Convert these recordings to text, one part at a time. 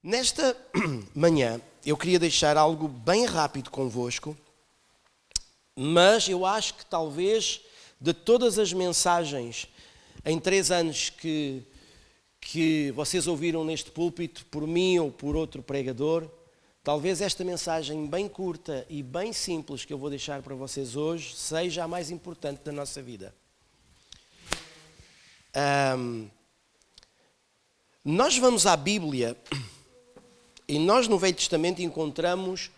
Nesta manhã, eu queria deixar algo bem rápido convosco, mas eu acho que talvez de todas as mensagens em 3 anos que vocês ouviram neste púlpito, por mim ou por outro pregador, talvez esta mensagem bem curta e bem simples que eu vou deixar para vocês hoje seja a mais importante da nossa vida. Nós vamos à Bíblia e nós no Velho Testamento encontramos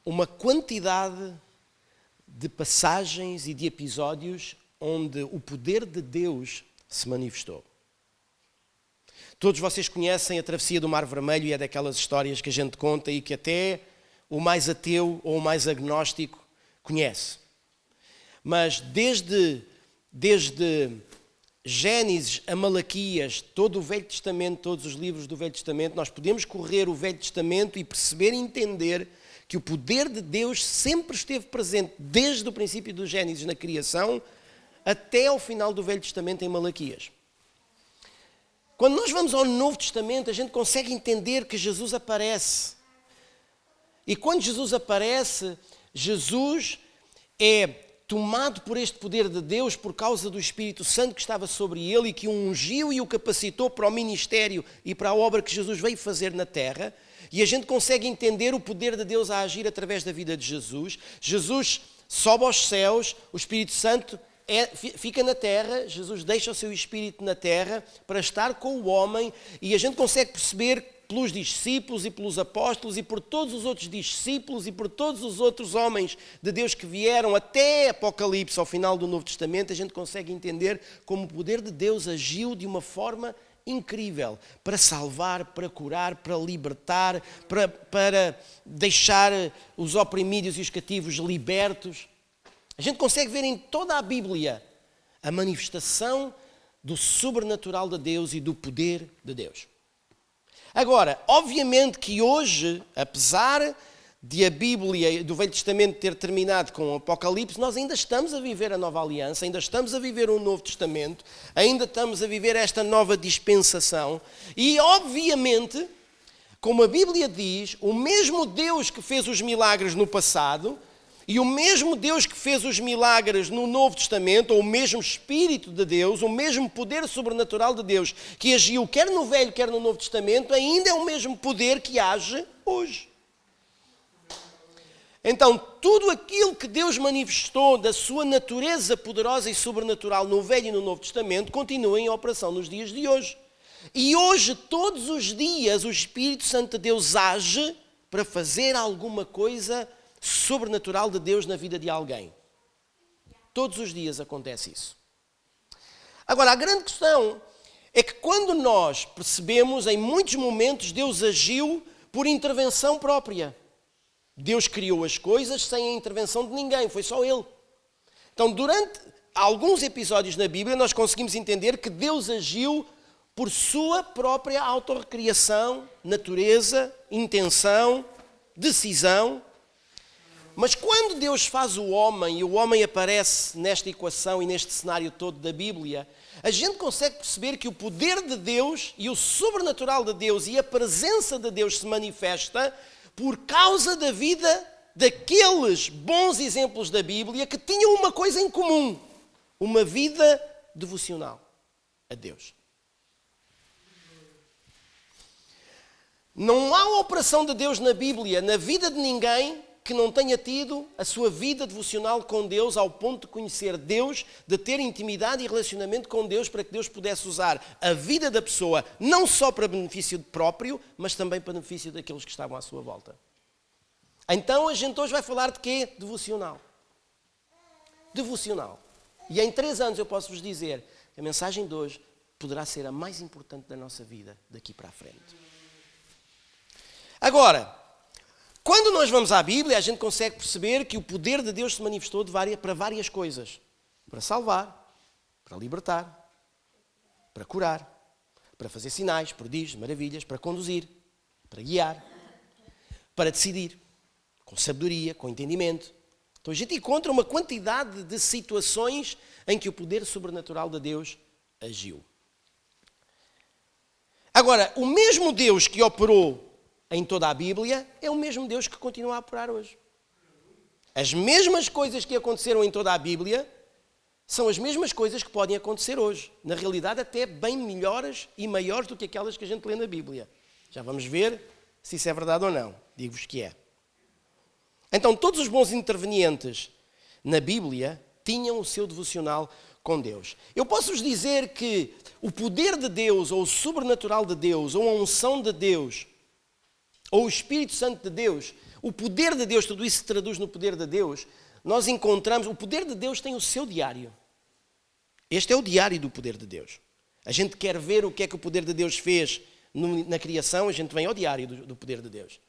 uma quantidade de passagens e de episódios onde o poder de Deus se manifestou. Todos vocês conhecem a travessia do Mar Vermelho e é daquelas histórias que a gente conta e que até o mais ateu ou o mais agnóstico conhece. Mas desde Gênesis a Malaquias, todo o Velho Testamento, todos os livros do Velho Testamento, nós podemos correr o Velho Testamento e perceber e entender que o poder de Deus sempre esteve presente desde o princípio do Gênesis na criação até ao final do Velho Testamento em Malaquias. Quando nós vamos ao Novo Testamento, a gente consegue entender que Jesus aparece. E quando Jesus aparece, Jesus é tomado por este poder de Deus por causa do Espírito Santo que estava sobre ele e que o ungiu e o capacitou para o ministério e para a obra que Jesus veio fazer na terra. E a gente consegue entender o poder de Deus a agir através da vida de Jesus. Jesus sobe aos céus, o Espírito Santo fica na terra, Jesus deixa o seu Espírito na terra para estar com o homem e a gente consegue perceber pelos discípulos e pelos apóstolos e por todos os outros discípulos e por todos os outros homens de Deus que vieram até Apocalipse, ao final do Novo Testamento, a gente consegue entender como o poder de Deus agiu de uma forma incrível para salvar, para curar, para libertar, para deixar os oprimidos e os cativos libertos. A gente consegue ver em toda a Bíblia a manifestação do sobrenatural de Deus e do poder de Deus. Agora, obviamente que hoje, apesar de a Bíblia e do Velho Testamento ter terminado com o Apocalipse, nós ainda estamos a viver a nova aliança, ainda estamos a viver o Novo Testamento, ainda estamos a viver esta nova dispensação e, obviamente, como a Bíblia diz, o mesmo Deus que fez os milagres no passado e o mesmo Deus que fez os milagres no Novo Testamento, ou o mesmo Espírito de Deus, o mesmo poder sobrenatural de Deus que agiu quer no Velho, quer no Novo Testamento, ainda é o mesmo poder que age hoje. Então, tudo aquilo que Deus manifestou da sua natureza poderosa e sobrenatural no Velho e no Novo Testamento continua em operação nos dias de hoje. E hoje, todos os dias, o Espírito Santo de Deus age para fazer alguma coisa sobrenatural de Deus na vida de alguém. Todos os dias acontece isso. Agora, a grande questão é que quando nós percebemos, em muitos momentos, Deus agiu por intervenção própria. Deus criou as coisas sem a intervenção de ninguém, foi só Ele. Então, durante alguns episódios na Bíblia, nós conseguimos entender que Deus agiu por sua própria autorrecriação, natureza, intenção, decisão. Mas quando Deus faz o homem e o homem aparece nesta equação e neste cenário todo da Bíblia, a gente consegue perceber que o poder de Deus e o sobrenatural de Deus e a presença de Deus se manifesta por causa da vida daqueles bons exemplos da Bíblia que tinham uma coisa em comum, uma vida devocional a Deus. Não há operação de Deus na Bíblia, na vida de ninguém, que não tenha tido a sua vida devocional com Deus ao ponto de conhecer Deus, de ter intimidade e relacionamento com Deus para que Deus pudesse usar a vida da pessoa não só para benefício próprio, mas também para benefício daqueles que estavam à sua volta. Então a gente hoje vai falar de quê? Devocional. Devocional. E em 3 anos eu posso vos dizer que a mensagem de hoje poderá ser a mais importante da nossa vida daqui para a frente. Agora, quando nós vamos à Bíblia, a gente consegue perceber que o poder de Deus se manifestou para várias coisas. Para salvar, para libertar, para curar, para fazer sinais, prodígios, maravilhas, para conduzir, para guiar, para decidir, com sabedoria, com entendimento. Então a gente encontra uma quantidade de situações em que o poder sobrenatural de Deus agiu. Agora, o mesmo Deus que operou em toda a Bíblia é o mesmo Deus que continua a operar hoje. As mesmas coisas que aconteceram em toda a Bíblia são as mesmas coisas que podem acontecer hoje. Na realidade, até bem melhores e maiores do que aquelas que a gente lê na Bíblia. Já vamos ver se isso é verdade ou não. Digo-vos que é. Então, todos os bons intervenientes na Bíblia tinham o seu devocional com Deus. Eu posso-vos dizer que o poder de Deus, ou o sobrenatural de Deus, ou a unção de Deus, ou o Espírito Santo de Deus, o poder de Deus, tudo isso se traduz no poder de Deus, nós encontramos, o poder de Deus tem o seu diário. Este é o diário do poder de Deus. A gente quer ver o que é que o poder de Deus fez na criação, a gente vem ao diário do poder de Deus.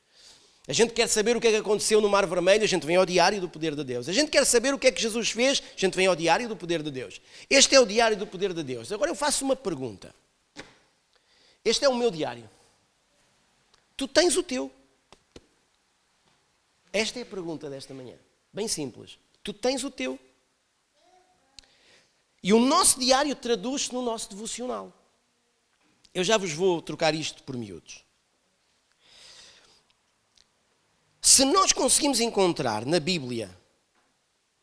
A gente quer saber o que é que aconteceu no Mar Vermelho, a gente vem ao diário do poder de Deus. A gente quer saber o que é que Jesus fez, a gente vem ao diário do poder de Deus. Este é o diário do poder de Deus. Agora eu faço uma pergunta. Este é o meu diário. Tu tens o teu. Esta é a pergunta desta manhã. Bem simples. Tu tens o teu. E o nosso diário traduz-se no nosso devocional. Eu já vos vou trocar isto por miúdos. Se nós conseguimos encontrar na Bíblia,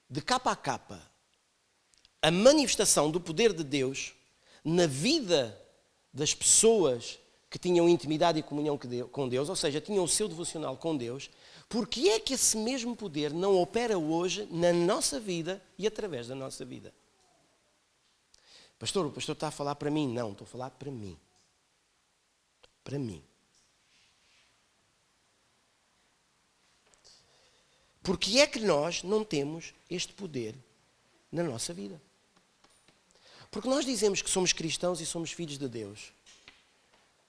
de capa a capa, a manifestação do poder de Deus na vida das pessoas que tinham intimidade e comunhão com Deus, ou seja, tinham o seu devocional com Deus, porque é que esse mesmo poder não opera hoje na nossa vida e através da nossa vida? Pastor, o pastor está a falar para mim? Não, estou a falar para mim. Para mim. Porque é que nós não temos este poder na nossa vida? Porque nós dizemos que somos cristãos e somos filhos de Deus,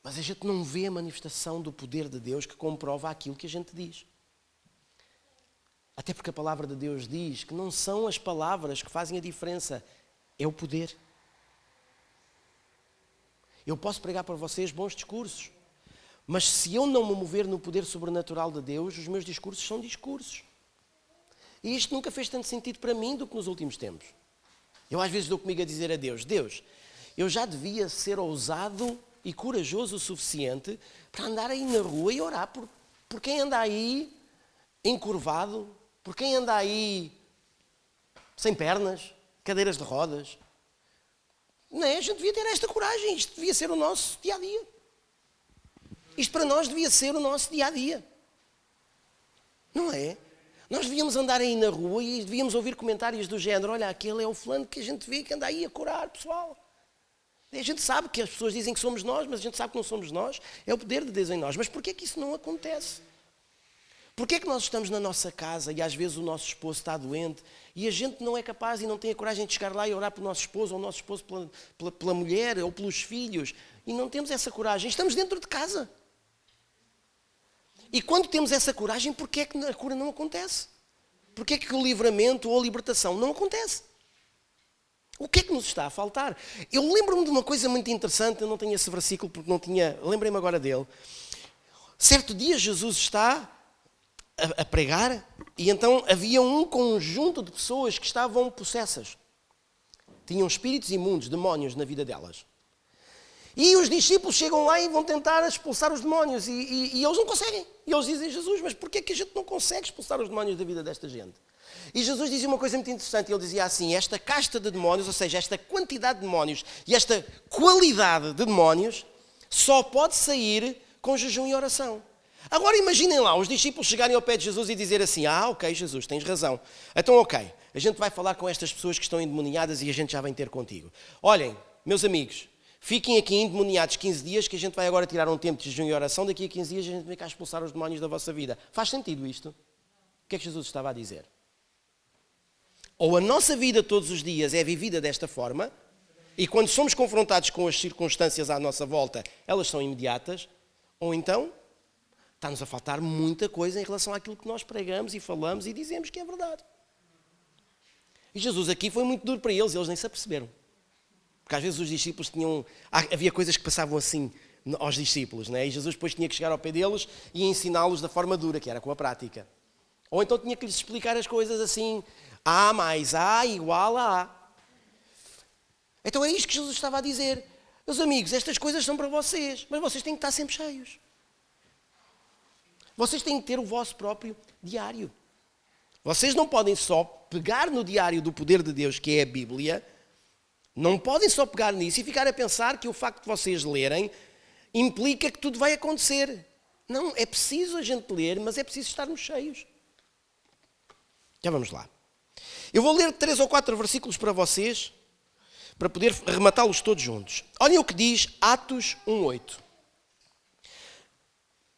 mas a gente não vê a manifestação do poder de Deus que comprova aquilo que a gente diz. Até porque a palavra de Deus diz que não são as palavras que fazem a diferença, é o poder. Eu posso pregar para vocês bons discursos, mas se eu não me mover no poder sobrenatural de Deus, os meus discursos são discursos. E isto nunca fez tanto sentido para mim do que nos últimos tempos. Eu às vezes dou comigo a dizer a Deus, Deus, eu já devia ser ousado e corajoso o suficiente para andar aí na rua e orar por quem anda aí encurvado, por quem anda aí sem pernas, cadeiras de rodas. Não é? A gente devia ter esta coragem, isto devia ser o nosso dia-a-dia. Isto para nós devia ser o nosso dia-a-dia. Não é? Nós devíamos andar aí na rua e devíamos ouvir comentários do género, olha, aquele é o fulano que a gente vê que anda aí a curar pessoal. E a gente sabe que as pessoas dizem que somos nós, mas a gente sabe que não somos nós. É o poder de Deus em nós. Mas porquê é que isso não acontece? Porquê é que nós estamos na nossa casa e às vezes o nosso esposo está doente e a gente não é capaz e não tem a coragem de chegar lá e orar pelo nosso esposo ou o nosso esposo pela mulher ou pelos filhos e não temos essa coragem? Estamos dentro de casa. E quando temos essa coragem, porquê é que a cura não acontece? Porquê é que o livramento ou a libertação não acontece? O que é que nos está a faltar? Eu lembro-me de uma coisa muito interessante, eu não tenho esse versículo porque não tinha, lembrei-me agora dele. Certo dia Jesus está a pregar e então havia um conjunto de pessoas que estavam possessas. Tinham espíritos imundos, demónios na vida delas. E os discípulos chegam lá e vão tentar expulsar os demónios e eles não conseguem. E eles dizem a Jesus, mas porquê é que a gente não consegue expulsar os demónios da vida desta gente? E Jesus dizia uma coisa muito interessante, ele dizia assim, esta casta de demónios, ou seja, esta quantidade de demónios e esta qualidade de demónios só pode sair com jejum e oração. Agora imaginem lá, os discípulos chegarem ao pé de Jesus e dizer assim, ok Jesus, tens razão, então ok, a gente vai falar com estas pessoas que estão endemoniadas e a gente já vem ter contigo. Olhem, meus amigos, fiquem aqui endemoniados 15 dias que a gente vai agora tirar um tempo de jejum e oração, daqui a 15 dias a gente vem cá expulsar os demónios da vossa vida. Faz sentido isto? O que é que Jesus estava a dizer? Ou a nossa vida todos os dias é vivida desta forma, e quando somos confrontados com as circunstâncias à nossa volta, elas são imediatas, ou então está-nos a faltar muita coisa em relação àquilo que nós pregamos e falamos e dizemos que é verdade. E Jesus aqui foi muito duro para eles nem se aperceberam. Porque às vezes os discípulos havia coisas que passavam assim aos discípulos, né? E Jesus depois tinha que chegar ao pé deles e ensiná-los da forma dura, que era com a prática. Ou então tinha que lhes explicar as coisas assim, A mais A igual a A. Então é isto que Jesus estava a dizer. Meus amigos, estas coisas são para vocês, mas vocês têm que estar sempre cheios. Vocês têm que ter o vosso próprio diário. Vocês não podem só pegar no diário do poder de Deus, que é a Bíblia, não podem só pegar nisso e ficar a pensar que o facto de vocês lerem implica que tudo vai acontecer. Não, é preciso a gente ler, mas é preciso estarmos cheios. Já vamos lá. Eu vou ler 3 ou 4 versículos para vocês, para poder rematá-los todos juntos. Olhem o que diz Atos 1:8.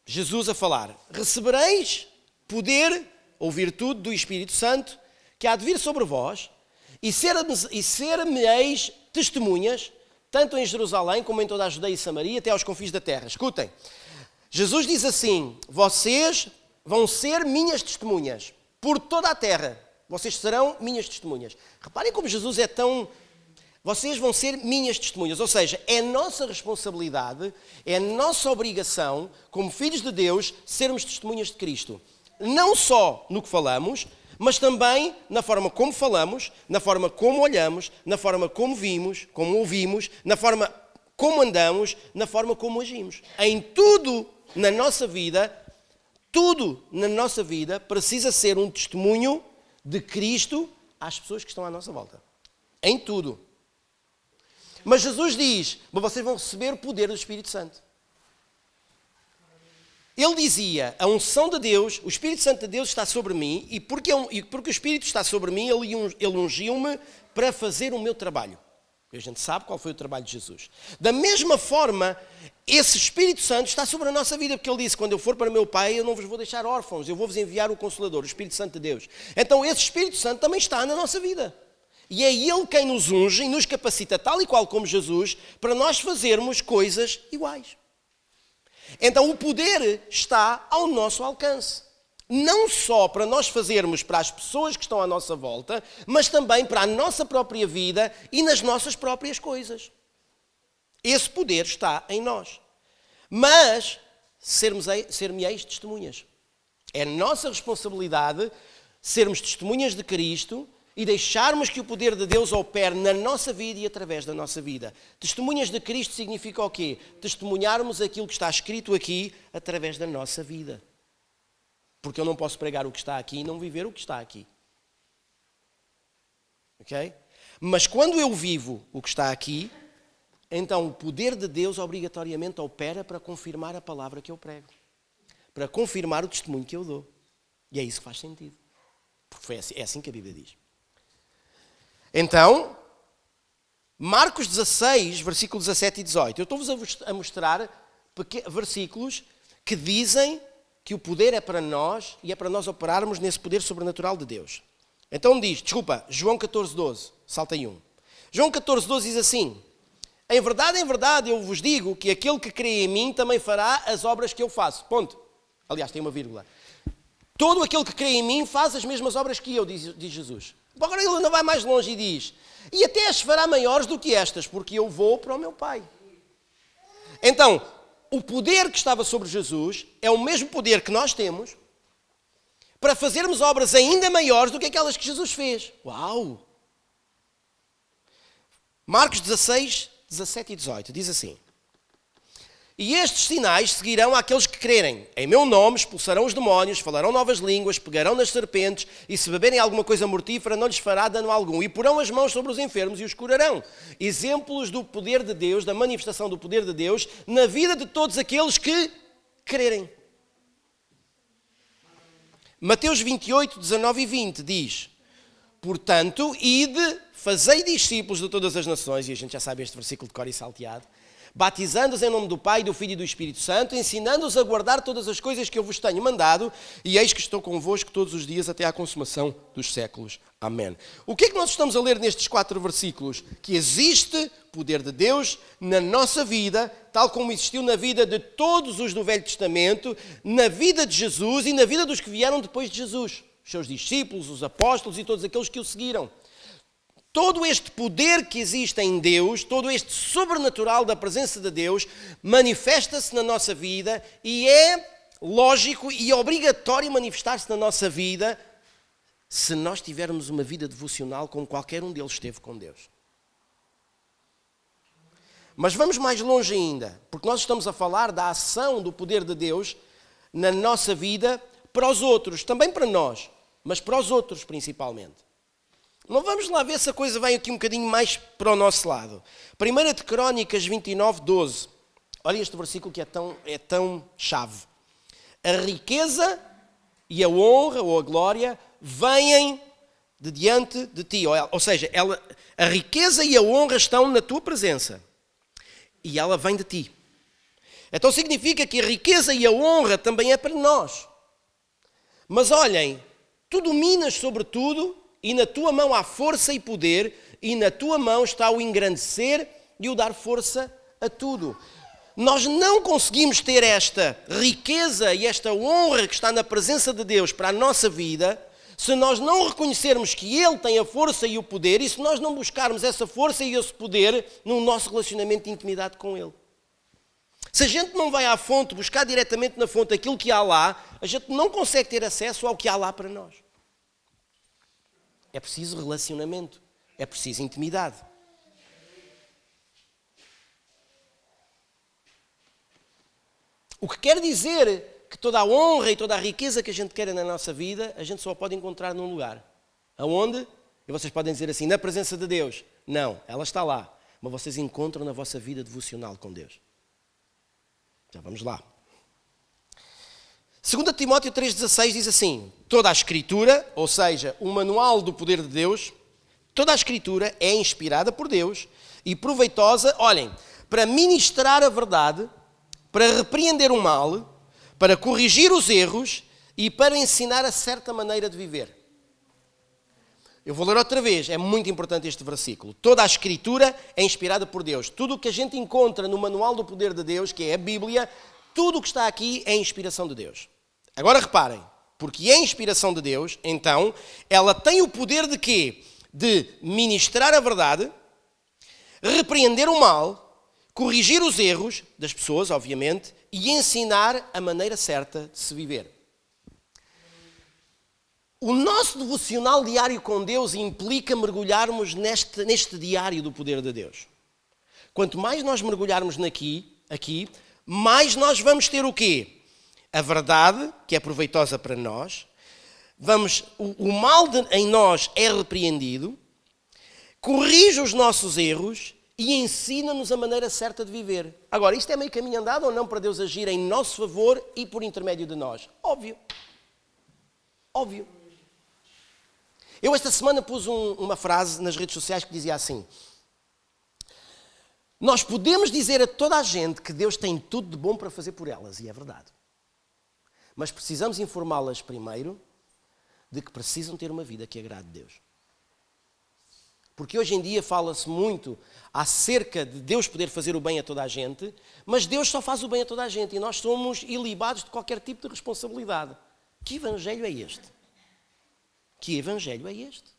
Jesus a falar: recebereis poder ou virtude do Espírito Santo, que há de vir sobre vós, e ser-me-eis testemunhas, tanto em Jerusalém como em toda a Judeia e Samaria, até aos confins da terra. Escutem, Jesus diz assim: vocês vão ser minhas testemunhas por toda a terra. Vocês serão minhas testemunhas. Reparem como Jesus é tão... Vocês vão ser minhas testemunhas. Ou seja, é nossa responsabilidade, é nossa obrigação, como filhos de Deus, sermos testemunhas de Cristo. Não só no que falamos, mas também na forma como falamos, na forma como olhamos, na forma como vimos, como ouvimos, na forma como andamos, na forma como agimos. Em tudo na nossa vida precisa ser um testemunho de Cristo às pessoas que estão à nossa volta. Em tudo. Mas Jesus diz: mas vocês vão receber o poder do Espírito Santo. Ele dizia: a unção de Deus, o Espírito Santo de Deus está sobre mim, e porque o Espírito está sobre mim, ele ungiu-me para fazer o meu trabalho. E a gente sabe qual foi o trabalho de Jesus. Da mesma forma, esse Espírito Santo está sobre a nossa vida, porque ele disse: quando eu for para meu Pai, eu não vos vou deixar órfãos, eu vou-vos enviar o Consolador, o Espírito Santo de Deus. Então esse Espírito Santo também está na nossa vida. E é Ele quem nos unge e nos capacita, tal e qual como Jesus, para nós fazermos coisas iguais. Então o poder está ao nosso alcance. Não só para nós fazermos para as pessoas que estão à nossa volta, mas também para a nossa própria vida e nas nossas próprias coisas. Esse poder está em nós. Mas ser-me-eis testemunhas. É nossa responsabilidade sermos testemunhas de Cristo e deixarmos que o poder de Deus opere na nossa vida e através da nossa vida. Testemunhas de Cristo significa o quê? Testemunharmos aquilo que está escrito aqui através da nossa vida. Porque eu não posso pregar o que está aqui e não viver o que está aqui. Ok? Mas quando eu vivo o que está aqui, então o poder de Deus obrigatoriamente opera para confirmar a palavra que eu prego. Para confirmar o testemunho que eu dou. E é isso que faz sentido. Porque é assim que a Bíblia diz. Então, Marcos 16, versículos 17 e 18. Eu estou-vos a mostrar versículos que dizem que o poder é para nós e é para nós operarmos nesse poder sobrenatural de Deus. Então diz, João 14:12, salta em 1. João 14:12 diz assim: em verdade, eu vos digo que aquele que crê em mim também fará as obras que eu faço. Ponto. Aliás, tem uma vírgula. Todo aquele que crê em mim faz as mesmas obras que eu, diz Jesus. Agora ele ainda vai mais longe e diz: e até as fará maiores do que estas, porque eu vou para o meu Pai. Então, o poder que estava sobre Jesus é o mesmo poder que nós temos para fazermos obras ainda maiores do que aquelas que Jesus fez. Uau! Marcos 16, 17 e 18 diz assim: e estes sinais seguirão àqueles que crerem. Em meu nome expulsarão os demónios, falarão novas línguas, pegarão nas serpentes, e se beberem alguma coisa mortífera não lhes fará dano algum. E porão as mãos sobre os enfermos e os curarão. Exemplos do poder de Deus, da manifestação do poder de Deus, na vida de todos aqueles que crerem. Mateus 28, 19 e 20 diz: portanto, ide, fazei discípulos de todas as nações, e a gente já sabe este versículo de cor e salteado, batizando-os em nome do Pai, do Filho e do Espírito Santo, ensinando-os a guardar todas as coisas que eu vos tenho mandado, e eis que estou convosco todos os dias até à consumação dos séculos. Amém. O que é que nós estamos a ler nestes 4 versículos? Que existe poder de Deus na nossa vida, tal como existiu na vida de todos os do Velho Testamento, na vida de Jesus e na vida dos que vieram depois de Jesus, os seus discípulos, os apóstolos e todos aqueles que o seguiram. Todo este poder que existe em Deus, todo este sobrenatural da presença de Deus, manifesta-se na nossa vida e é lógico e obrigatório manifestar-se na nossa vida se nós tivermos uma vida devocional como qualquer um deles esteve com Deus. Mas vamos mais longe ainda, porque nós estamos a falar da ação do poder de Deus na nossa vida para os outros, também para nós, mas para os outros principalmente. Não vamos lá ver se a coisa vai aqui um bocadinho mais para o nosso lado. 1 de Crónicas 29, 12. Olha este versículo que é tão chave. A riqueza e a honra ou a glória vêm de diante de ti. Ou seja, a riqueza e a honra estão na tua presença. E ela vem de ti. Então significa que a riqueza e a honra também é para nós. Mas olhem, tu dominas sobre tudo e na tua mão há força e poder e na tua mão está o engrandecer e o dar força a tudo. Nós não conseguimos ter esta riqueza e esta honra que está na presença de Deus para a nossa vida se nós não reconhecermos que Ele tem a força e o poder e se nós não buscarmos essa força e esse poder no nosso relacionamento de intimidade com Ele. Se a gente não vai à fonte, buscar diretamente na fonte aquilo que há lá, a gente não consegue ter acesso ao que há lá para nós. É preciso relacionamento, é preciso intimidade. O que quer dizer que toda a honra e toda a riqueza que a gente quer na nossa vida, a gente só pode encontrar num lugar. Aonde? E vocês podem dizer assim, na presença de Deus. Não, ela está lá. Mas vocês encontram na vossa vida devocional com Deus. Já vamos lá. 2 Timóteo 3,16 diz assim, toda a Escritura, ou seja, o manual do poder de Deus, toda a Escritura é inspirada por Deus e proveitosa, olhem, para ministrar a verdade, para repreender o mal, para corrigir os erros e para ensinar a certa maneira de viver. Eu vou ler outra vez, é muito importante este versículo. Toda a Escritura é inspirada por Deus. Tudo o que a gente encontra no manual do poder de Deus, que é a Bíblia, tudo o que está aqui é inspiração de Deus. Agora reparem, porque é inspiração de Deus, então, ela tem o poder de quê? De ministrar a verdade, repreender o mal, corrigir os erros das pessoas, obviamente, e ensinar a maneira certa de se viver. O nosso devocional diário com Deus implica mergulharmos neste diário do poder de Deus. Quanto mais nós mergulharmos aqui, mais nós vamos ter o quê? A verdade, que é proveitosa para nós. O mal em nós é repreendido, corrige os nossos erros e ensina-nos a maneira certa de viver. Agora, isto é meio caminho andado ou não para Deus agir em nosso favor e por intermédio de nós? Óbvio. Óbvio. Eu esta semana pus uma frase nas redes sociais que dizia assim: nós podemos dizer a toda a gente que Deus tem tudo de bom para fazer por elas, e é verdade. Mas precisamos informá-las primeiro de que precisam ter uma vida que agrade a Deus. Porque hoje em dia fala-se muito acerca de Deus poder fazer o bem a toda a gente, mas Deus só faz o bem a toda a gente e nós somos ilibados de qualquer tipo de responsabilidade. Que evangelho é este? Que evangelho é este?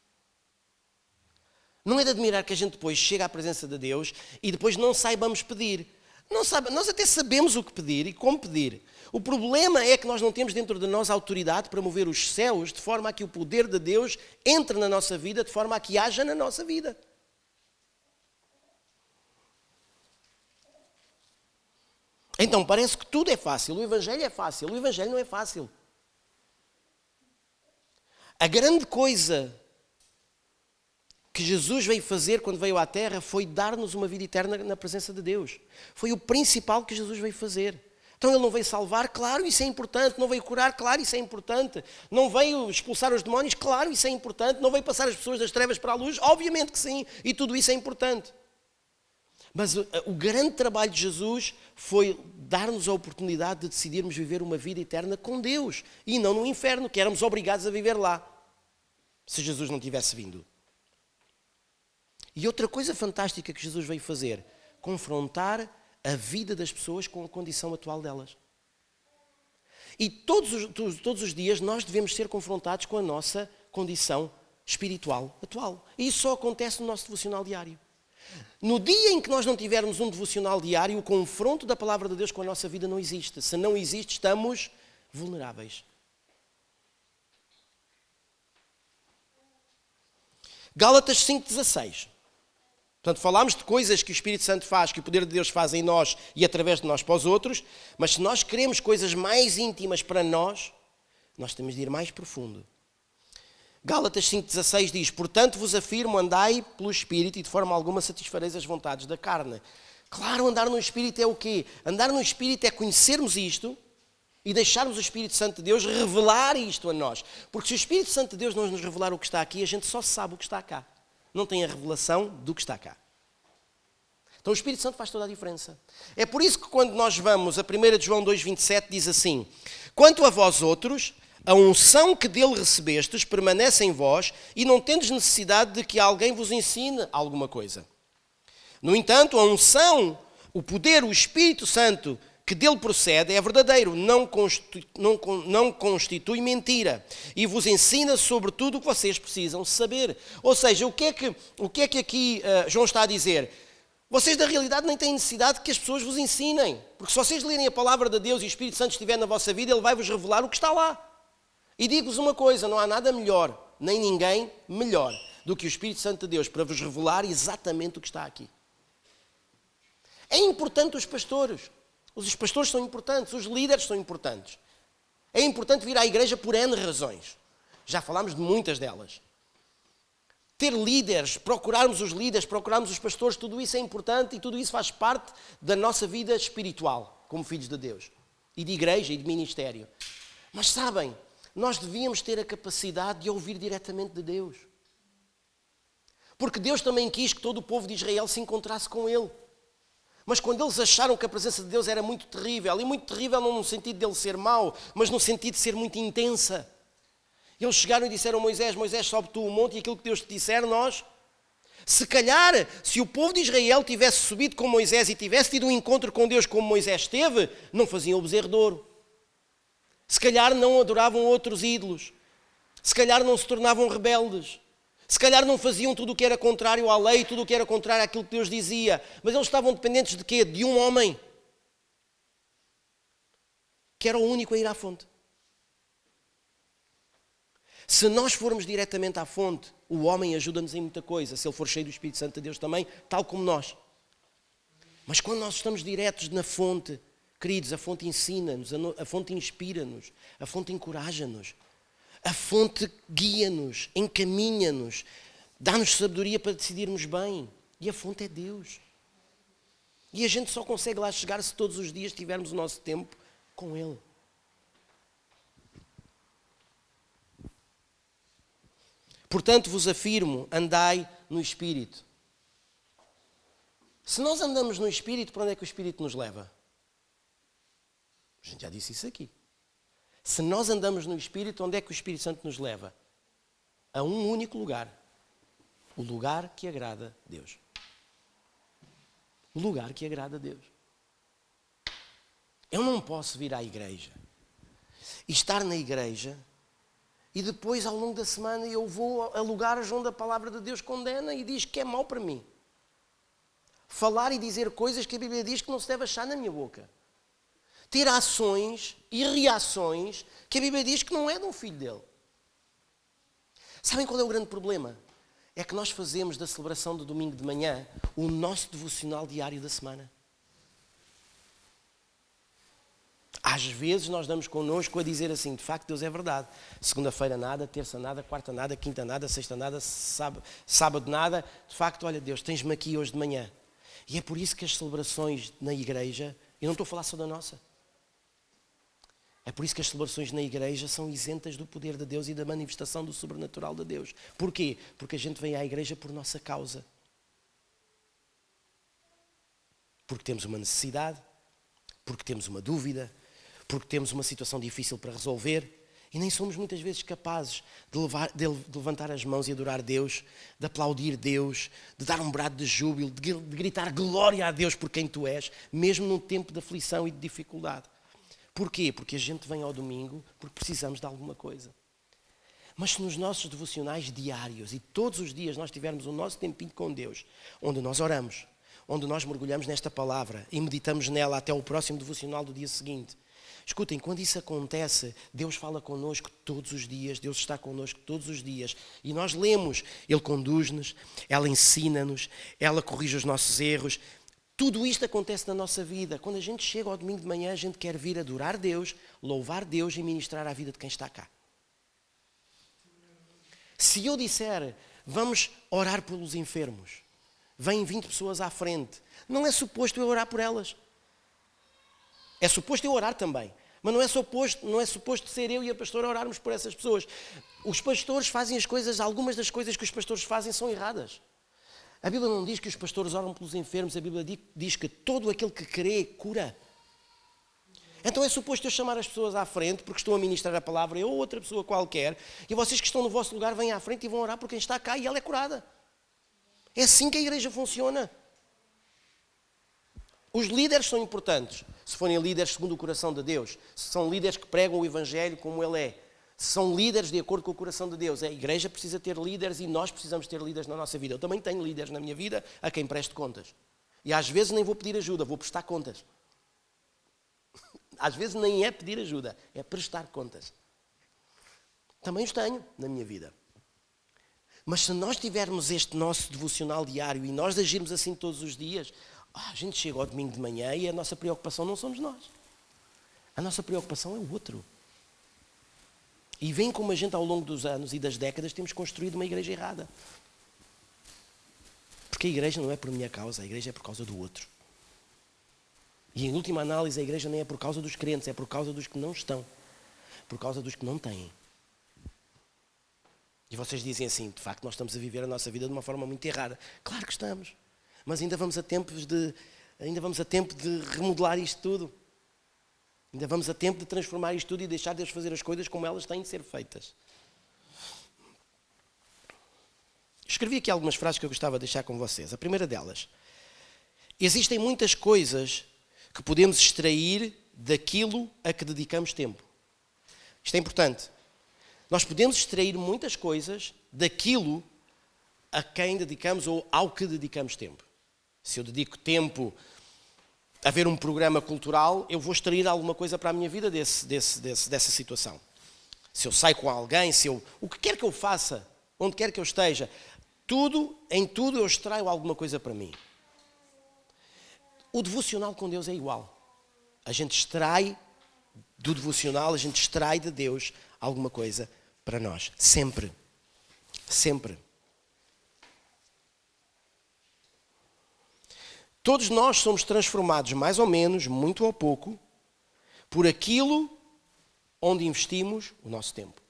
Não é de admirar que a gente depois chega à presença de Deus e depois não saibamos pedir. Nós até sabemos o que pedir e como pedir. O problema é que nós não temos dentro de nós a autoridade para mover os céus de forma a que o poder de Deus entre na nossa vida, de forma a que haja na nossa vida. Então parece que tudo é fácil. O evangelho é fácil. O evangelho não é fácil. A grande coisa que Jesus veio fazer quando veio à Terra foi dar-nos uma vida eterna na presença de Deus. Foi o principal que Jesus veio fazer. Então Ele não veio salvar, claro, isso é importante. Não veio curar, claro, isso é importante. Não veio expulsar os demónios, claro, isso é importante. Não veio passar as pessoas das trevas para a luz, obviamente que sim. E tudo isso é importante. Mas o grande trabalho de Jesus foi dar-nos a oportunidade de decidirmos viver uma vida eterna com Deus. E não no inferno, que éramos obrigados a viver lá. Se Jesus não tivesse vindo. E outra coisa fantástica que Jesus veio fazer, confrontar a vida das pessoas com a condição atual delas. E todos os dias nós devemos ser confrontados com a nossa condição espiritual atual. E isso só acontece no nosso devocional diário. No dia em que nós não tivermos um devocional diário, o confronto da palavra de Deus com a nossa vida não existe. Se não existe, estamos vulneráveis. Gálatas 5,16. Portanto, falámos de coisas que o Espírito Santo faz, que o poder de Deus faz em nós e através de nós para os outros, mas se nós queremos coisas mais íntimas para nós temos de ir mais profundo. Gálatas 5,16 diz: portanto vos afirmo, andai pelo Espírito e de forma alguma satisfareis as vontades da carne. Claro, andar no Espírito é o quê? Andar no Espírito é conhecermos isto e deixarmos o Espírito Santo de Deus revelar isto a nós. Porque se o Espírito Santo de Deus não nos revelar o que está aqui, a gente só sabe o que está cá. Não tem a revelação do que está cá. Então o Espírito Santo faz toda a diferença. É por isso que quando nós vamos a 1 João 2,27 diz assim: quanto a vós outros, a unção que dele recebestes permanece em vós e não tendes necessidade de que alguém vos ensine alguma coisa. No entanto, a unção, o poder, o Espírito Santo que dele procede é verdadeiro, não constitui mentira e vos ensina sobre tudo o que vocês precisam saber. Ou seja, o que é que aqui João está a dizer? Vocês, na realidade, nem têm necessidade que as pessoas vos ensinem. Porque se vocês lerem a palavra de Deus e o Espírito Santo estiver na vossa vida, ele vai vos revelar o que está lá. E digo-vos uma coisa, não há nada melhor, nem ninguém melhor, do que o Espírito Santo de Deus para vos revelar exatamente o que está aqui. É importante os pastores são importantes, os líderes são importantes. É importante vir à igreja por N razões. Já falámos de muitas delas. Ter líderes, procurarmos os líderes, procurarmos os pastores, tudo isso é importante e tudo isso faz parte da nossa vida espiritual, como filhos de Deus. E de igreja e de ministério. Mas sabem, nós devíamos ter a capacidade de ouvir diretamente de Deus. Porque Deus também quis que todo o povo de Israel se encontrasse com Ele. Mas quando eles acharam que a presença de Deus era muito terrível, e muito terrível não no sentido dele ser mau, mas no sentido de ser muito intensa, eles chegaram e disseram a Moisés: Moisés, sobe tu o monte e aquilo que Deus te disser, nós... Se calhar, se o povo de Israel tivesse subido com Moisés e tivesse tido um encontro com Deus como Moisés teve, não faziam o bezerro de ouro. Se calhar não adoravam outros ídolos. Se calhar não se tornavam rebeldes. Se calhar não faziam tudo o que era contrário à lei, tudo o que era contrário àquilo que Deus dizia. Mas eles estavam dependentes de quê? De um homem. Que era o único a ir à fonte. Se nós formos diretamente à fonte, o homem ajuda-nos em muita coisa. Se ele for cheio do Espírito Santo de Deus também, tal como nós. Mas quando nós estamos diretos na fonte, queridos, a fonte ensina-nos, a fonte inspira-nos, a fonte encoraja-nos. A fonte guia-nos, encaminha-nos, dá-nos sabedoria para decidirmos bem. E a fonte é Deus. E a gente só consegue lá chegar se todos os dias tivermos o nosso tempo com Ele. Portanto, vos afirmo, andai no Espírito. Se nós andamos no Espírito, para onde é que o Espírito nos leva? A gente já disse isso aqui. Se nós andamos no Espírito, onde é que o Espírito Santo nos leva? A um único lugar. O lugar que agrada a Deus. O lugar que agrada a Deus. Eu não posso vir à igreja e estar na igreja e depois, ao longo da semana, eu vou a lugares onde a palavra de Deus condena e diz que é mau para mim. Falar e dizer coisas que a Bíblia diz que não se deve achar na minha boca. Ter ações e reações que a Bíblia diz que não é de um filho dele. Sabem qual é o grande problema? É que nós fazemos da celebração do domingo de manhã o nosso devocional diário da semana. Às vezes nós damos connosco a dizer assim: de facto Deus é verdade. Segunda-feira nada, terça nada, quarta nada, quinta nada, sexta nada, sábado nada. De facto, olha Deus, tens-me aqui hoje de manhã. E é por isso que as celebrações na igreja, eu não estou a falar só da nossa. É por isso que as celebrações na igreja são isentas do poder de Deus e da manifestação do sobrenatural de Deus. Porquê? Porque a gente vem à igreja por nossa causa. Porque temos uma necessidade, porque temos uma dúvida, porque temos uma situação difícil para resolver e nem somos muitas vezes capazes de levantar as mãos e adorar Deus, de aplaudir Deus, de dar um brado de júbilo, de gritar glória a Deus por quem tu és, mesmo num tempo de aflição e de dificuldade. Porquê? Porque a gente vem ao domingo porque precisamos de alguma coisa. Mas se nos nossos devocionais diários e todos os dias nós tivermos o nosso tempinho com Deus, onde nós oramos, onde nós mergulhamos nesta palavra e meditamos nela até o próximo devocional do dia seguinte, Escutem, quando isso acontece, Deus fala connosco todos os dias, Deus está connosco todos os dias. E nós lemos, Ele conduz-nos, ela ensina-nos, ela corrige os nossos erros. Tudo isto acontece na nossa vida. Quando a gente chega ao domingo de manhã, a gente quer vir adorar Deus, louvar Deus e ministrar a vida de quem está cá. Se eu disser, vamos orar pelos enfermos, vêm 20 pessoas à frente, não é suposto eu orar por elas. É suposto eu orar também, mas não é suposto ser eu e a pastora orarmos por essas pessoas. Os pastores fazem as coisas, algumas das coisas que os pastores fazem são erradas. A Bíblia não diz que os pastores oram pelos enfermos, a Bíblia diz que todo aquele que crê cura. Então é suposto eu chamar as pessoas à frente, porque estou a ministrar a palavra, eu ou outra pessoa qualquer, e vocês que estão no vosso lugar vêm à frente e vão orar por quem está cá e ela é curada. É assim que a igreja funciona. Os líderes são importantes, se forem líderes segundo o coração de Deus, se são líderes que pregam o Evangelho como ele é, se são líderes de acordo com o coração de Deus. A igreja precisa ter líderes e nós precisamos ter líderes na nossa vida. Eu também tenho líderes na minha vida a quem presto contas. E às vezes nem vou pedir ajuda, vou prestar contas. Às vezes nem é pedir ajuda, é prestar contas. Também os tenho na minha vida. Mas se nós tivermos este nosso devocional diário e nós agirmos assim todos os dias, a gente chega ao domingo de manhã e a nossa preocupação não somos nós. A nossa preocupação é o outro. E vem como a gente ao longo dos anos e das décadas temos construído uma igreja errada. Porque a igreja não é por minha causa, a igreja é por causa do outro. E em última análise a igreja nem é por causa dos crentes, é por causa dos que não estão. Por causa dos que não têm. E vocês dizem assim, de facto nós estamos a viver a nossa vida de uma forma muito errada. Claro que estamos. Mas ainda vamos a tempo de remodelar isto tudo. Ainda vamos a tempo de transformar isto tudo e deixar Deus fazer as coisas como elas têm de ser feitas. Escrevi aqui algumas frases que eu gostava de deixar com vocês. A primeira delas. Existem muitas coisas que podemos extrair daquilo a que dedicamos tempo. Isto é importante. Nós podemos extrair muitas coisas daquilo a quem dedicamos ou ao que dedicamos tempo. Se eu dedico tempo a ver um programa cultural, eu vou extrair alguma coisa para a minha vida dessa situação. Se eu saio com alguém, o que quer que eu faça, onde quer que eu esteja, em tudo eu extraio alguma coisa para mim. O devocional com Deus é igual. A gente extrai do devocional, a gente extrai de Deus alguma coisa para nós. Sempre. Sempre. Todos nós somos transformados, mais ou menos, muito ou pouco, por aquilo onde investimos o nosso tempo.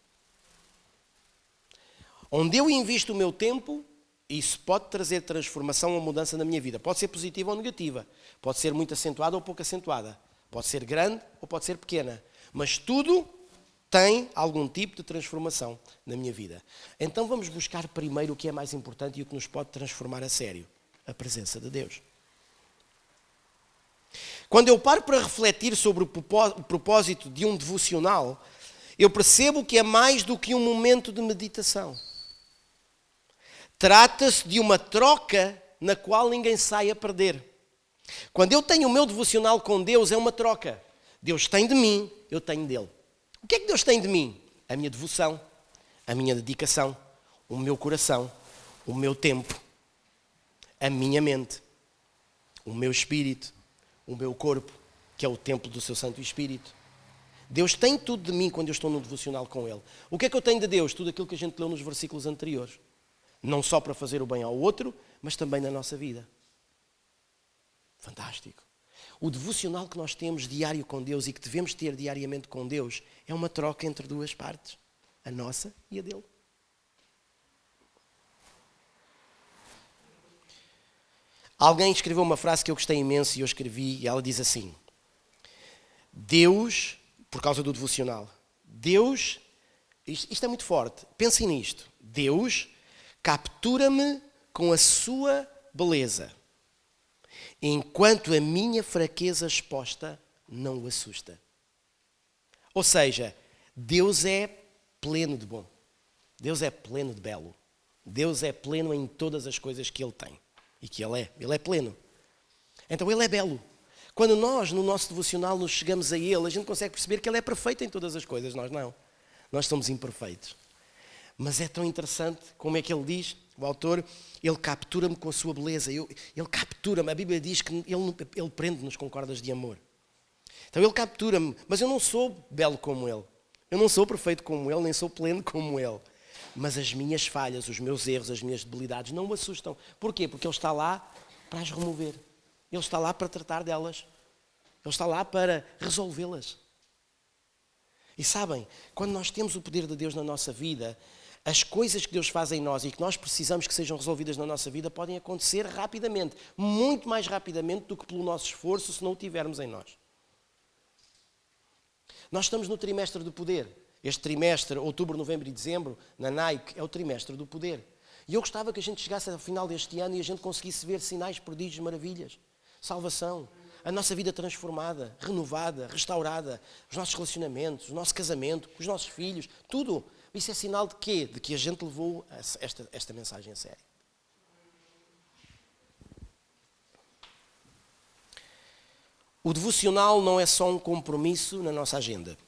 Onde eu invisto o meu tempo, isso pode trazer transformação ou mudança na minha vida. Pode ser positiva ou negativa. Pode ser muito acentuada ou pouco acentuada. Pode ser grande ou pode ser pequena. Mas tudo tem algum tipo de transformação na minha vida. Então vamos buscar primeiro o que é mais importante e o que nos pode transformar a sério. A presença de Deus. Quando eu paro para refletir sobre o propósito de um devocional, eu percebo que é mais do que um momento de meditação. Trata-se de uma troca na qual ninguém sai a perder. Quando eu tenho o meu devocional com Deus, é uma troca. Deus tem de mim, eu tenho dele. O que é que Deus tem de mim? A minha devoção, a minha dedicação, o meu coração, o meu tempo, a minha mente, o meu espírito, o meu corpo, que é o templo do seu Santo Espírito. Deus tem tudo de mim quando eu estou no devocional com Ele. O que é que eu tenho de Deus? Tudo aquilo que a gente leu nos versículos anteriores. Não só para fazer o bem ao outro, mas também na nossa vida. Fantástico. O devocional que nós temos diário com Deus e que devemos ter diariamente com Deus é uma troca entre duas partes. A nossa e a dele. Alguém escreveu uma frase que eu gostei imenso e eu escrevi e ela diz assim: Deus, por causa do devocional, Deus, isto é muito forte, pensem nisto, Deus captura-me com a sua beleza, enquanto a minha fraqueza exposta não o assusta. Ou seja, Deus é pleno de bom, Deus é pleno de belo, Deus é pleno em todas as coisas que Ele tem. E que Ele é pleno. Então Ele é belo. Quando nós, no nosso devocional, nos chegamos a Ele, a gente consegue perceber que Ele é perfeito em todas as coisas, nós não. Nós somos imperfeitos. Mas é tão interessante como é que Ele diz, o autor, Ele captura-me com a sua beleza, Ele captura-me, a Bíblia diz que Ele prende-nos com cordas de amor. Então Ele captura-me, mas eu não sou belo como Ele, eu não sou perfeito como Ele, nem sou pleno como Ele. Mas as minhas falhas, os meus erros, as minhas debilidades não me assustam. Porquê? Porque Ele está lá para as remover. Ele está lá para tratar delas. Ele está lá para resolvê-las. E sabem, quando nós temos o poder de Deus na nossa vida, as coisas que Deus faz em nós e que nós precisamos que sejam resolvidas na nossa vida podem acontecer rapidamente. Muito mais rapidamente do que pelo nosso esforço se não o tivermos em nós. Nós estamos no trimestre do poder. Este trimestre, outubro, novembro e dezembro, na Nike, é o trimestre do poder. E eu gostava que a gente chegasse ao final deste ano e a gente conseguisse ver sinais, prodígios, maravilhas. Salvação, a nossa vida transformada, renovada, restaurada, os nossos relacionamentos, o nosso casamento, os nossos filhos, tudo. Isso é sinal de quê? De que a gente levou esta mensagem a sério. O devocional não é só um compromisso na nossa agenda.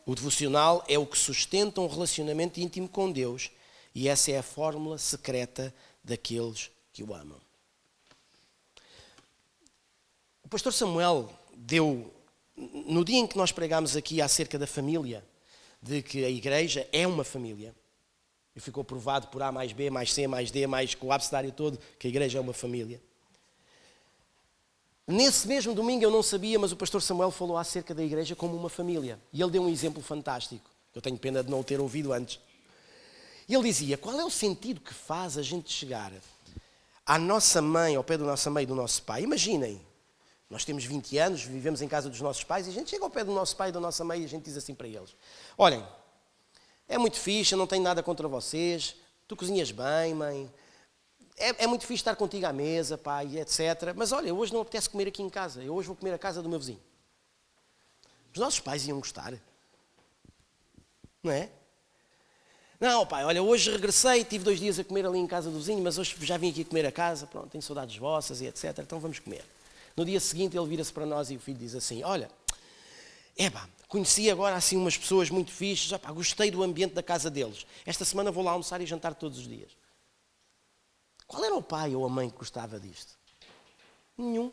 O devocional é o que sustenta um relacionamento íntimo com Deus e essa é a fórmula secreta daqueles que o amam. O pastor Samuel deu, no dia em que nós pregámos aqui acerca da família, de que a igreja é uma família, e ficou provado por A mais B, mais C, mais D, mais com o abecedário todo, que a igreja é uma família. Nesse mesmo domingo eu não sabia, mas o pastor Samuel falou acerca da igreja como uma família. E ele deu um exemplo fantástico. Eu tenho pena de não o ter ouvido antes. E ele dizia, qual é o sentido que faz a gente chegar à nossa mãe, ao pé da nossa mãe e do nosso pai? Imaginem, nós temos 20 anos, vivemos em casa dos nossos pais e a gente chega ao pé do nosso pai e da nossa mãe e a gente diz assim para eles. Olhem, é muito fixe, eu não tenho nada contra vocês, tu cozinhas bem, mãe. É muito fixe estar contigo à mesa, pai, etc. Mas olha, hoje não apetece comer aqui em casa. Eu hoje vou comer à casa do meu vizinho. Os nossos pais iam gostar. Não é? Não, pai, olha, hoje regressei, tive 2 dias a comer ali em casa do vizinho, mas hoje já vim aqui comer a casa, pronto, tenho saudades vossas e etc. Então vamos comer. No dia seguinte ele vira-se para nós e o filho diz assim, olha, conheci agora assim umas pessoas muito fixes, gostei do ambiente da casa deles. Esta semana vou lá almoçar e jantar todos os dias. Qual era o pai ou a mãe que gostava disto? Nenhum.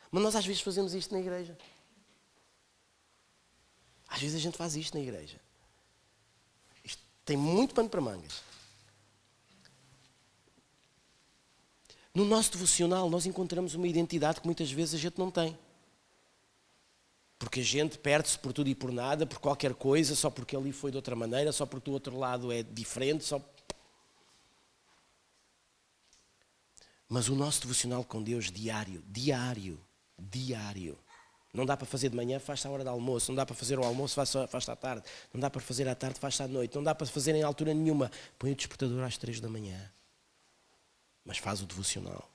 Mas nós às vezes fazemos isto na igreja. Às vezes a gente faz isto na igreja. Isto tem muito pano para mangas. No nosso devocional nós encontramos uma identidade que muitas vezes a gente não tem. Porque a gente perde-se por tudo e por nada, por qualquer coisa, só porque ali foi de outra maneira, só porque do outro lado é diferente, só... Mas o nosso devocional com Deus diário. Não dá para fazer de manhã, faz-se à hora do almoço. Não dá para fazer ao almoço, faz-se à tarde. Não dá para fazer à tarde, faz-se à noite. Não dá para fazer em altura nenhuma. Põe o despertador às 3 da manhã. Mas faz o devocional.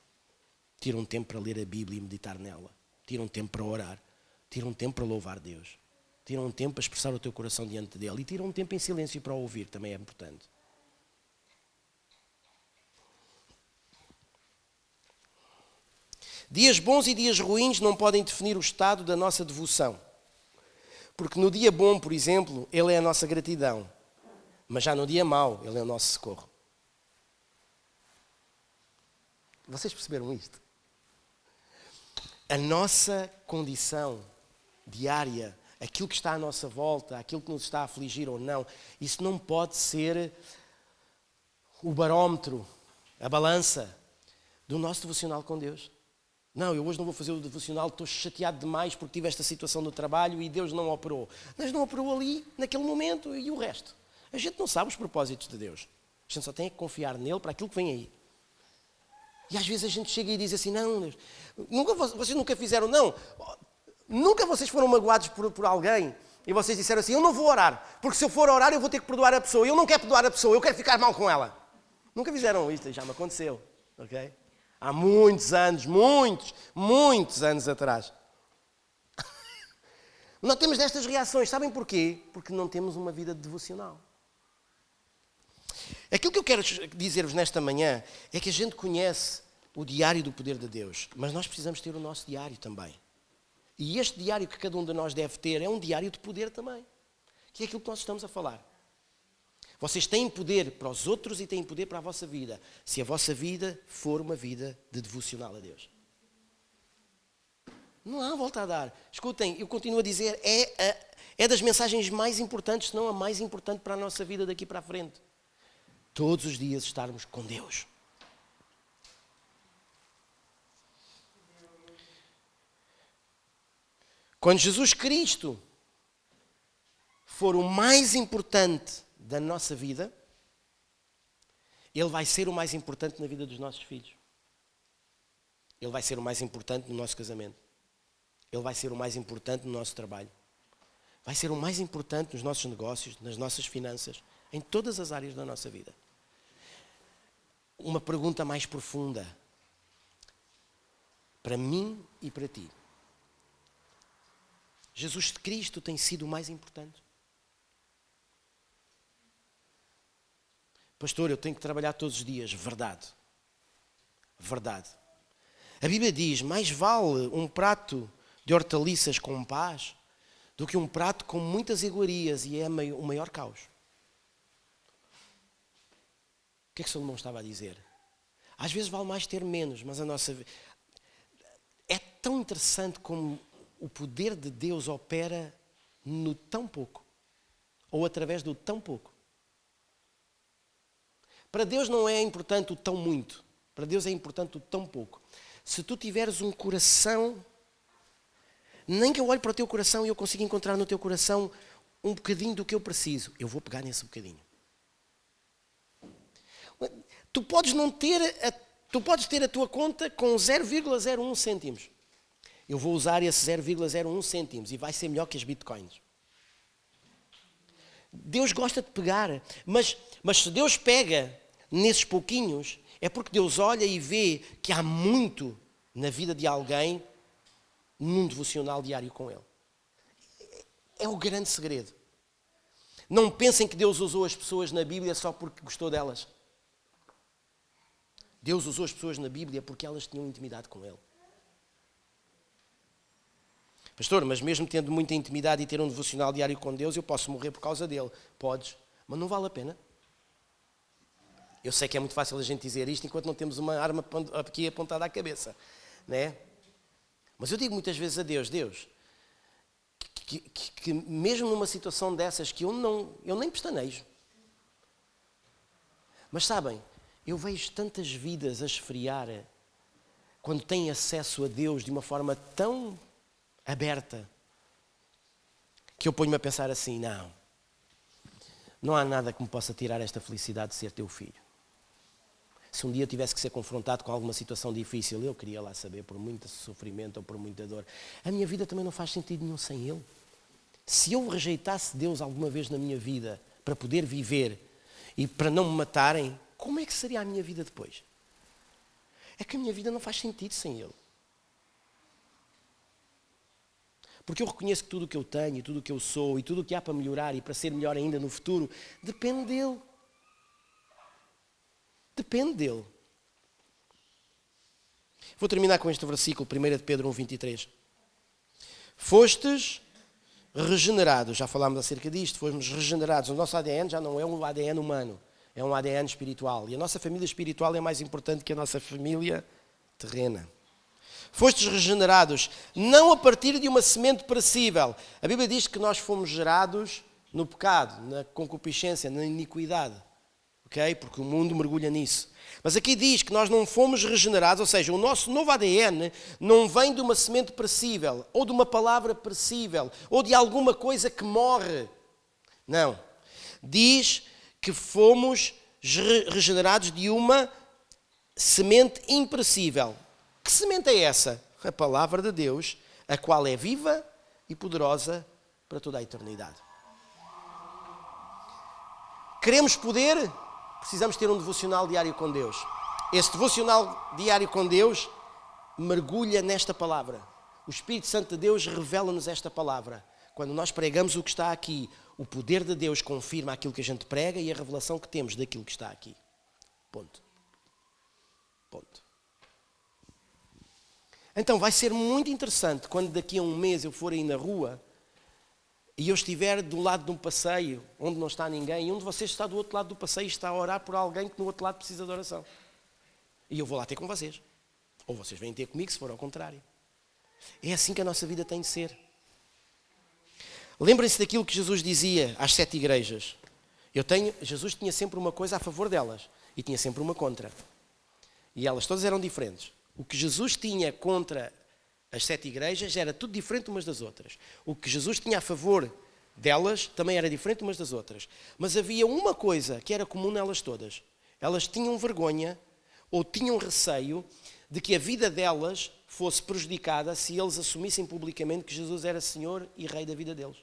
Tira um tempo para ler a Bíblia e meditar nela. Tira um tempo para orar. Tira um tempo para louvar Deus. Tira um tempo para expressar o teu coração diante dele. E tira um tempo em silêncio para o ouvir, também é importante. Dias bons e dias ruins não podem definir o estado da nossa devoção. Porque no dia bom, por exemplo, Ele é a nossa gratidão. Mas já no dia mau, Ele é o nosso socorro. Vocês perceberam isto? A nossa condição diária, aquilo que está à nossa volta, aquilo que nos está a afligir ou não, isso não pode ser o barómetro, a balança do nosso devocional com Deus. Não, eu hoje não vou fazer o devocional, estou chateado demais porque tive esta situação no trabalho e Deus não operou. Deus não operou ali, naquele momento, e o resto? A gente não sabe os propósitos de Deus. A gente só tem que confiar nele para aquilo que vem aí. E às vezes a gente chega e diz assim, não, Deus, vocês nunca fizeram, não. Nunca vocês foram magoados por alguém e vocês disseram assim, eu não vou orar, porque se eu for orar eu vou ter que perdoar a pessoa. Eu não quero perdoar a pessoa, eu quero ficar mal com ela. Nunca fizeram isto, já me aconteceu, ok? Há muitos anos atrás. Não temos destas reações. Sabem porquê? Porque não temos uma vida devocional. Aquilo que eu quero dizer-vos nesta manhã é que a gente conhece o diário do poder de Deus, mas nós precisamos ter o nosso diário também. E este diário que cada um de nós deve ter é um diário de poder também, que é aquilo que nós estamos a falar. Vocês têm poder para os outros e têm poder para a vossa vida, se a vossa vida for uma vida de devocional a Deus. Não há volta a dar. Escutem, eu continuo a dizer, é das mensagens mais importantes, se não a mais importante para a nossa vida daqui para a frente. Todos os dias estarmos com Deus. Quando Jesus Cristo for o mais importante da nossa vida, Ele vai ser o mais importante na vida dos nossos filhos. Ele vai ser o mais importante no nosso casamento. Ele vai ser o mais importante no nosso trabalho. Vai ser o mais importante nos nossos negócios, nas nossas finanças, em todas as áreas da nossa vida. Uma pergunta mais profunda. Para mim e para ti. Jesus Cristo tem sido o mais importante? Pastor, eu tenho que trabalhar todos os dias. Verdade. Verdade. A Bíblia diz, mais vale um prato de hortaliças com paz do que um prato com muitas iguarias e é o maior caos. O que é que Salomão estava a dizer? Às vezes vale mais ter menos, mas a nossa vida... É tão interessante como o poder de Deus opera no tão pouco, ou através do tão pouco. Para Deus não é importante o tão muito, para Deus é importante o tão pouco. Se tu tiveres um coração, nem que eu olhe para o teu coração e eu consiga encontrar no teu coração um bocadinho do que eu preciso, eu vou pegar nesse bocadinho. Tu podes ter a tua conta com 0,01 cêntimos. Eu vou usar esse 0,01 cêntimos e vai ser melhor que as bitcoins. Deus gosta de pegar, mas se Deus pega nesses pouquinhos, é porque Deus olha e vê que há muito na vida de alguém num devocional diário com Ele. É o grande segredo. Não pensem que Deus usou as pessoas na Bíblia só porque gostou delas. Deus usou as pessoas na Bíblia porque elas tinham intimidade com Ele. Pastor, mas mesmo tendo muita intimidade e ter um devocional diário com Deus, eu posso morrer por causa dele. Podes, mas não vale a pena. Eu sei que é muito fácil a gente dizer isto enquanto não temos uma arma aqui apontada à cabeça, né? Mas eu digo muitas vezes a Deus, que mesmo numa situação dessas que eu nem pestanejo. Mas sabem, eu vejo tantas vidas a esfriar quando têm acesso a Deus de uma forma tão aberta, que eu ponho-me a pensar assim, não há nada que me possa tirar esta felicidade de ser teu filho. Se um dia eu tivesse que ser confrontado com alguma situação difícil, eu queria lá saber, por muito sofrimento ou por muita dor, a minha vida também não faz sentido nenhum sem Ele. Se eu rejeitasse Deus alguma vez na minha vida para poder viver e para não me matarem, como é que seria a minha vida depois? É que a minha vida não faz sentido sem Ele. Porque eu reconheço que tudo o que eu tenho, tudo o que eu sou e tudo o que há para melhorar e para ser melhor ainda no futuro, depende dele. Depende dele. Vou terminar com este versículo, 1 de Pedro 1,23. Fostes regenerados, já falámos acerca disto, fomos regenerados. O nosso ADN já não é um ADN humano, é um ADN espiritual. E a nossa família espiritual é mais importante que a nossa família terrena. Fostes regenerados, não a partir de uma semente perecível. A Bíblia diz que nós fomos gerados no pecado, na concupiscência, na iniquidade. Okay? Porque o mundo mergulha nisso. Mas aqui diz que nós não fomos regenerados, ou seja, o nosso novo ADN não vem de uma semente perecível, ou de uma palavra perecível, ou de alguma coisa que morre. Não. Diz que fomos regenerados de uma semente imperecível. Que semente é essa? A palavra de Deus, a qual é viva e poderosa para toda a eternidade. Queremos poder? Precisamos ter um devocional diário com Deus. Esse devocional diário com Deus mergulha nesta palavra. O Espírito Santo de Deus revela-nos esta palavra. Quando nós pregamos o que está aqui, o poder de Deus confirma aquilo que a gente prega e a revelação que temos daquilo que está aqui. Ponto. Ponto. Então vai ser muito interessante quando daqui a um mês eu for aí na rua e eu estiver do lado de um passeio onde não está ninguém e um de vocês está do outro lado do passeio e está a orar por alguém que no outro lado precisa de oração. E eu vou lá ter com vocês. Ou vocês vêm ter comigo se for ao contrário. É assim que a nossa vida tem de ser. Lembrem-se daquilo que Jesus dizia às 7 igrejas. Jesus tinha sempre uma coisa a favor delas e tinha sempre uma contra. E elas todas eram diferentes. O que Jesus tinha contra as 7 igrejas era tudo diferente umas das outras. O que Jesus tinha a favor delas também era diferente umas das outras. Mas havia uma coisa que era comum nelas todas. Elas tinham vergonha ou tinham receio de que a vida delas fosse prejudicada se eles assumissem publicamente que Jesus era Senhor e Rei da vida deles.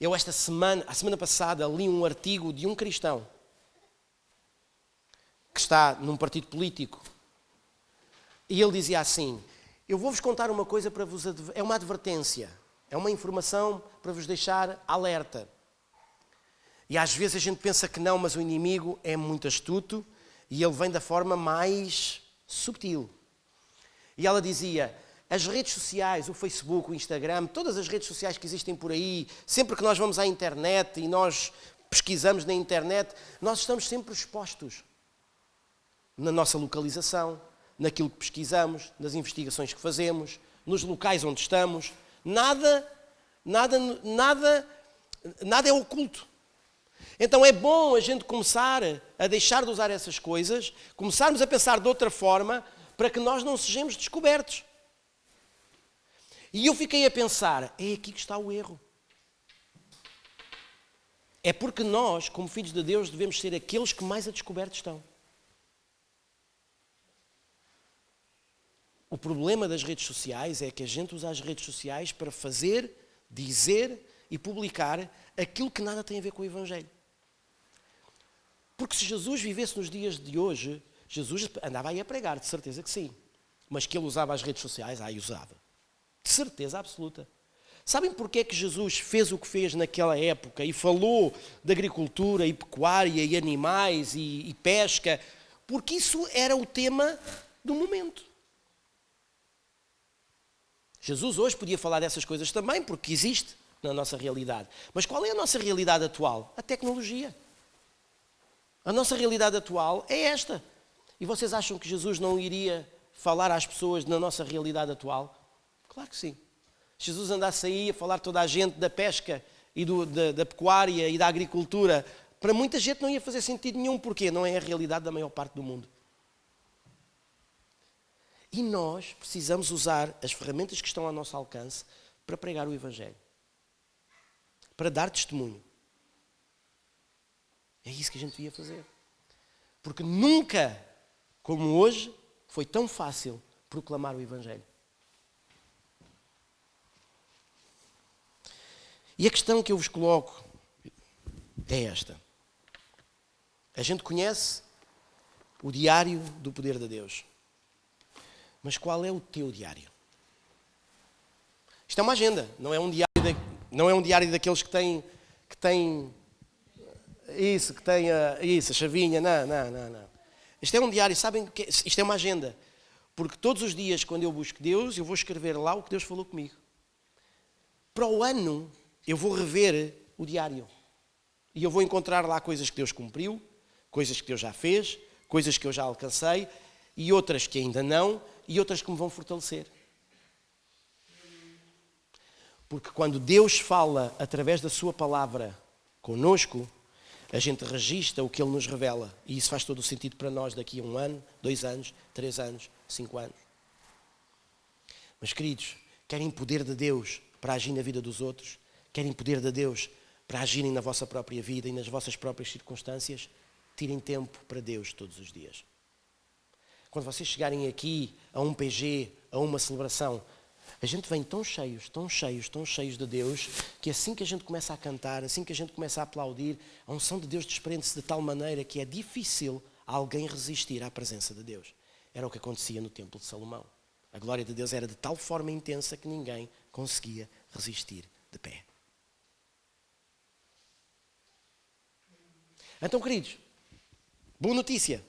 Eu a semana passada, li um artigo de um cristão que está num partido político e ele dizia assim: eu vou-vos contar uma coisa para vos é uma advertência, é uma informação para vos deixar alerta. E às vezes a gente pensa que não, mas o inimigo é muito astuto e ele vem da forma mais subtil. E ela dizia: as redes sociais, o Facebook, o Instagram, todas as redes sociais que existem por aí, sempre que nós vamos à internet e nós pesquisamos na internet, nós estamos sempre expostos na nossa localização, naquilo que pesquisamos, nas investigações que fazemos, nos locais onde estamos. Nada é oculto. Então é bom a gente começar a deixar de usar essas coisas, começarmos a pensar de outra forma, para que nós não sejamos descobertos. E eu fiquei a pensar, é aqui que está o erro. É porque nós, como filhos de Deus, devemos ser aqueles que mais a descoberto estão. O problema das redes sociais é que a gente usa as redes sociais para fazer, dizer e publicar aquilo que nada tem a ver com o Evangelho. Porque se Jesus vivesse nos dias de hoje, Jesus andava aí a pregar, de certeza que sim. Mas que ele usava as redes sociais, usava. De certeza absoluta. Sabem porquê que Jesus fez o que fez naquela época e falou de agricultura e pecuária e animais e pesca? Porque isso era o tema do momento. Jesus hoje podia falar dessas coisas também, porque existe na nossa realidade. Mas qual é a nossa realidade atual? A tecnologia. A nossa realidade atual é esta. E vocês acham que Jesus não iria falar às pessoas na nossa realidade atual? Claro que sim. Se Jesus andasse aí a falar toda a gente da pesca e da pecuária e da agricultura, para muita gente não ia fazer sentido nenhum, porque não é a realidade da maior parte do mundo. E nós precisamos usar as ferramentas que estão ao nosso alcance para pregar o Evangelho. Para dar testemunho. É isso que a gente devia fazer. Porque nunca, como hoje, foi tão fácil proclamar o Evangelho. E a questão que eu vos coloco é esta. A gente conhece o diário do poder de Deus. Mas qual é o teu diário? Isto é uma agenda, não é um diário daqueles que têm a chavinha, não. Isto é um diário, sabem que isto é uma agenda. Porque todos os dias, quando eu busco Deus, eu vou escrever lá o que Deus falou comigo. Para o ano, eu vou rever o diário. E eu vou encontrar lá coisas que Deus cumpriu, coisas que Deus já fez, coisas que eu já alcancei, e outras que ainda não, e outras que me vão fortalecer. Porque quando Deus fala através da sua palavra conosco, a gente registra o que Ele nos revela. E isso faz todo o sentido para nós daqui a 1 ano, 2 anos, 3 anos, 5 anos. Mas, queridos, querem poder de Deus para agir na vida dos outros? Querem poder de Deus para agirem na vossa própria vida e nas vossas próprias circunstâncias? Tirem tempo para Deus todos os dias. Quando vocês chegarem aqui a um PG, a uma celebração, a gente vem tão cheios de Deus, que assim que a gente começa a cantar, assim que a gente começa a aplaudir, a unção de Deus desprende-se de tal maneira que é difícil alguém resistir à presença de Deus. Era o que acontecia no Templo de Salomão. A glória de Deus era de tal forma intensa que ninguém conseguia resistir de pé. Então, queridos, boa notícia.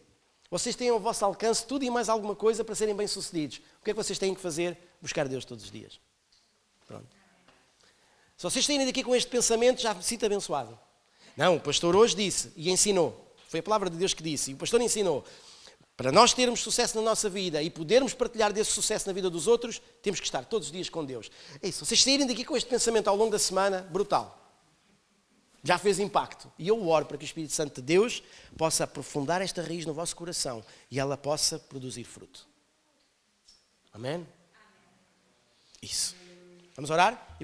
Vocês têm ao vosso alcance tudo e mais alguma coisa para serem bem-sucedidos. O que é que vocês têm que fazer? Buscar Deus todos os dias. Pronto. Se vocês saírem daqui com este pensamento, já me sinto abençoado. Não, o pastor hoje disse e ensinou. Foi a palavra de Deus que disse. E o pastor ensinou. Para nós termos sucesso na nossa vida e podermos partilhar desse sucesso na vida dos outros, temos que estar todos os dias com Deus. É isso. Se vocês saírem daqui com este pensamento ao longo da semana, brutal. Já fez impacto. E eu oro para que o Espírito Santo de Deus possa aprofundar esta raiz no vosso coração e ela possa produzir fruto. Amém? Isso. Vamos orar?